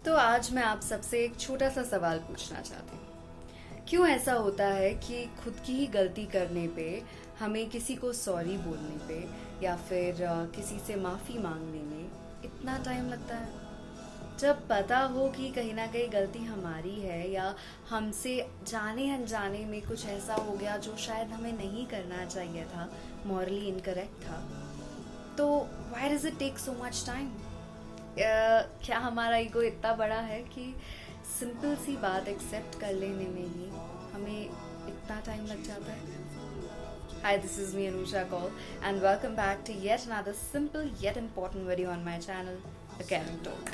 तो आज मैं आप सबसे एक छोटा सा सवाल पूछना चाहती हूँ। क्यों ऐसा होता है कि खुद की ही गलती करने पे हमें किसी को सॉरी बोलने पे या फिर किसी से माफ़ी मांगने में इतना टाइम लगता है? जब पता हो कि कहीं ना कहीं गलती हमारी है या हमसे जाने अनजाने में कुछ ऐसा हो गया जो शायद हमें नहीं करना चाहिए था, मॉरली इनकरेक्ट था, तो why does it take so much time? क्या हमारा ईगो इतना बड़ा है कि सिंपल सी बात एक्सेप्ट कर लेने में ही हमें इतना टाइम लग जाता है? Hi, this is me Anusha Kaul and welcome back to yet another simple yet important video on my channel, A Caring Talk.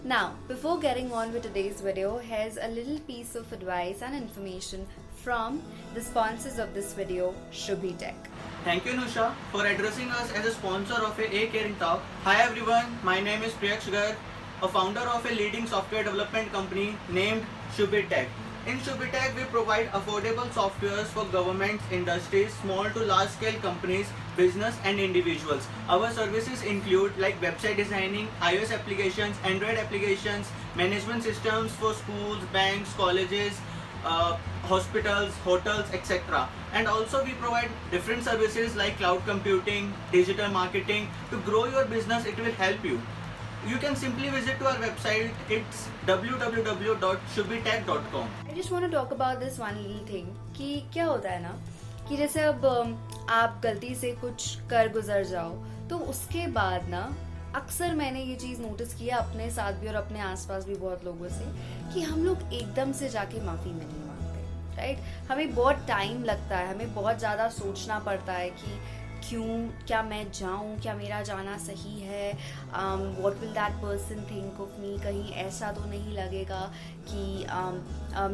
Now, before getting on with today's video, here's a little piece of advice and information from the sponsors of this video, Shubhi Tech. Thank you, Nusha, for addressing us as a sponsor of A Caring Talk. Hi everyone, my name is Priyak Sugar, a founder of a leading software development company named Shubhi Tech. In Shubhi Tech, we provide affordable softwares for governments, industries, small to large scale companies, business and individuals. Our services include like website designing, iOS applications, Android applications, management systems for schools, banks, colleges, hospitals, hotels, etc. And also we provide different services like cloud computing, digital marketing. To grow your business, it will help you. You can simply visit to our website. It's www.shubhitech.com. I just want to talk about this one little thing कि क्या होता है ना कि जैसे अब आप गलती से कुछ कर गुजर जाओ तो उसके बाद ना अक्सर मैंने ये चीज़ नोटिस किया अपने साथ भी और अपने आसपास भी बहुत लोगों से कि हम लोग एकदम से जाके माफ़ी नहीं मांगते, राइट? हमें बहुत टाइम लगता है, हमें बहुत ज़्यादा सोचना पड़ता है कि क्यों, क्या मैं जाऊँ, क्या मेरा जाना सही है, what will that person think of me, कहीं ऐसा तो नहीं लगेगा कि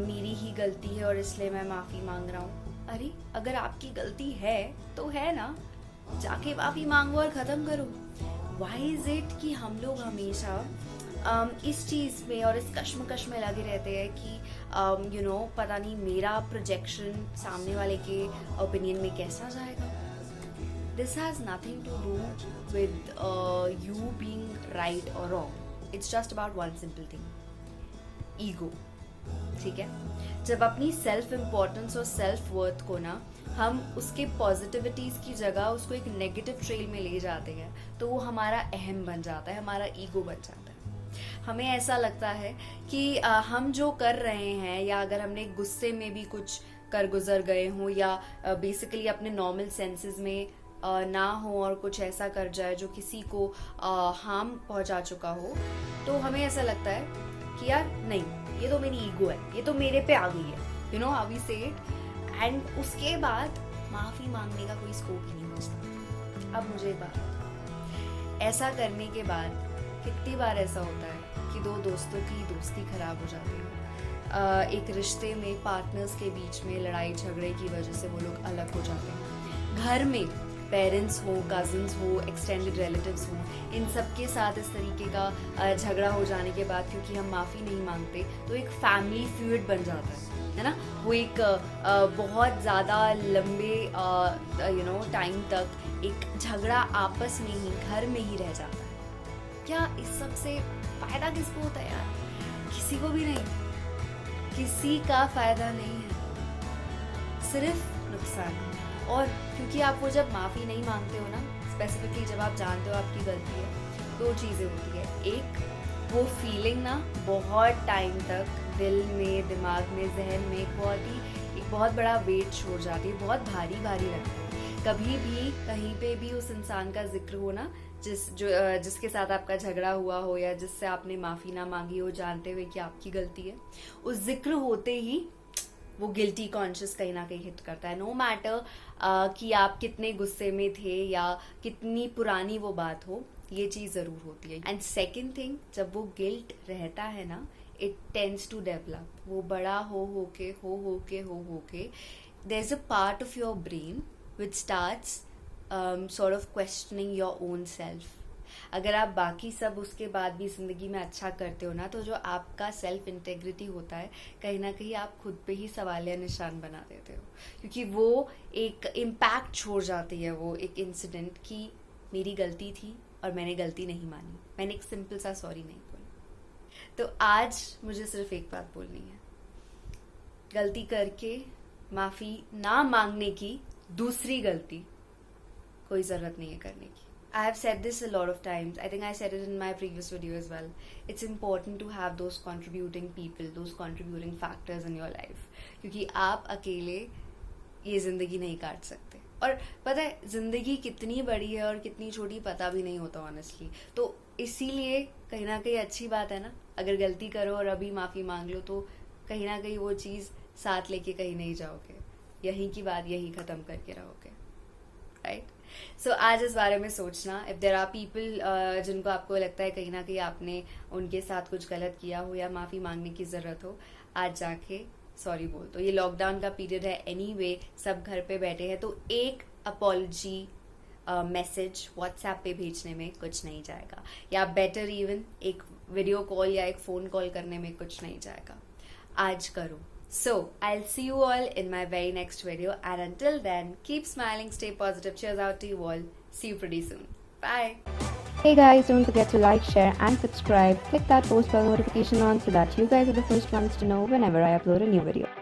मेरी ही गलती है और इसलिए मैं माफ़ी मांग रहा हूँ। अरे अगर आपकी गलती है तो है ना, जाके माफ़ी मांगो और ख़त्म करो। वाई इज़ इट कि हम लोग हमेशा इस चीज़ में और इस कश्मकश में लगे रहते हैं कि पता नहीं मेरा प्रोजेक्शन सामने वाले के ओपिनियन में कैसा जाएगा। This has nothing to do with you being right or wrong. It's just about one simple thing. Ego. ठीक है? जब अपनी सेल्फ इम्पोर्टेंस और सेल्फ वर्थ को ना हम उसके पॉजिटिविटीज़ की जगह उसको एक नेगेटिव ट्रेल में ले जाते हैं तो वो हमारा अहम बन जाता है, हमारा ईगो बन जाता है। हमें ऐसा लगता है कि हम जो कर रहे हैं या अगर हमने गुस्से में भी कुछ कर गुजर गए हों या बेसिकली अपने नॉर्मल सेंसेस में ना हो और कुछ ऐसा कर जाए जो किसी को हार्म पहुंचा चुका हो, तो हमें ऐसा लगता है कि यार नहीं, ये तो मेरी ईगो है, ये तो मेरे पे आ गई है, यू नो हाउ वी से इट। एंड उसके बाद माफ़ी मांगने का कोई स्कोप ही नहीं बचता। अब मुझे एक बात बताओ, ऐसा करने के बाद कितनी बार ऐसा होता है कि दो दोस्तों की दोस्ती खराब हो जाती है, एक रिश्ते में पार्टनर्स के बीच में लड़ाई झगड़े की वजह से वो लोग अलग हो जाते हैं, घर में पेरेंट्स हो, कजिन्स हो, एक्सटेंडेड रिलेटिव्स हो, इन सब के साथ इस तरीके का झगड़ा हो जाने के बाद क्योंकि हम माफ़ी नहीं मांगते तो एक फैमिली फ्यूड बन जाता है ना? वो एक बहुत ज़्यादा लंबे टाइम तक एक झगड़ा आपस में ही घर में ही रह जाता है। क्या इस सब से फ़ायदा किसको होता है यार? किसी को भी नहीं, किसी का फ़ायदा नहीं है, सिर्फ नुकसान। और क्योंकि आप वो जब माफ़ी नहीं मांगते हो ना, स्पेसिफिकली जब आप जानते हो आपकी गलती है, दो चीज़ें होती है। एक, वो फीलिंग ना बहुत टाइम तक दिल में, दिमाग में, जहन में एक बहुत बड़ा वेट छोड़ जाती है, बहुत भारी भारी लगती है। कभी भी कहीं पे भी उस इंसान का जिक्र हो ना जिसके साथ आपका झगड़ा हुआ हो या जिससे आपने माफ़ी ना मांगी हो जानते हुए कि आपकी गलती है, उस जिक्र होते ही वो गिल्टी कॉन्शियस कहीं ना कहीं हिट करता है। नो मैटर कि आप कितने गुस्से में थे या कितनी पुरानी वो बात हो, ये चीज़ ज़रूर होती है। एंड सेकेंड थिंग, जब वो गिल्ट रहता है ना, इट टेंड्स टू डेवलप। वो बड़ा हो के there is a part of your brain which starts sort of questioning your own self. अगर आप बाकी सब उसके बाद भी ज़िंदगी में अच्छा करते हो ना, तो जो आपका सेल्फ इंटेग्रिटी होता है कहीं ना कहीं आप खुद पे ही सवालिया निशान बना देते हो, क्योंकि वो एक इम्पैक्ट छोड़ जाती है, वो एक इंसिडेंट कि मेरी गलती थी और मैंने गलती नहीं मानी, मैंने एक सिंपल सा सॉरी नहीं बोला। तो आज मुझे सिर्फ एक बात बोलनी है, गलती करके माफ़ी ना मांगने की दूसरी गलती कोई ज़रूरत नहीं है करने की। I have said this a lot of times. I think I said it in my previous video as well. It's important to have those contributing people, those contributing factors in your life. क्योंकि आप अकेले ये ज़िंदगी नहीं काट सकते। और पता है ज़िंदगी कितनी बड़ी है और कितनी छोटी पता भी नहीं होता ऑनेस्टली। तो इसीलिए कहीं ना कहीं अच्छी बात है ना, अगर गलती करो और अभी माफ़ी मांग लो तो कहीं ना कहीं वो चीज़ साथ लेके कहीं नहीं जाओगे, यहीं की बात यहीं ख़त्म करके रहोगे, राइट? सो आज इस बारे में सोचना, इफ़ देर आर पीपल जिनको आपको लगता है कहीं ना कहीं आपने उनके साथ कुछ गलत किया हो या माफ़ी मांगने की ज़रूरत हो, आज जाके सॉरी बोल दो। ये लॉकडाउन का पीरियड है एनीवे, सब घर पे बैठे हैं, तो एक अपॉलजी मैसेज व्हाट्सएप पे भेजने में कुछ नहीं जाएगा, या बेटर इवन एक वीडियो कॉल या एक फ़ोन कॉल करने में कुछ नहीं जाएगा। आज करो। So, I'll see you all in my very next video, and until then, keep smiling, stay positive. Cheers out to you all. See you pretty soon. Bye. Hey guys, don't forget to like, share and subscribe. Click that post bell notification on so that you guys are the first ones to know whenever I upload a new video.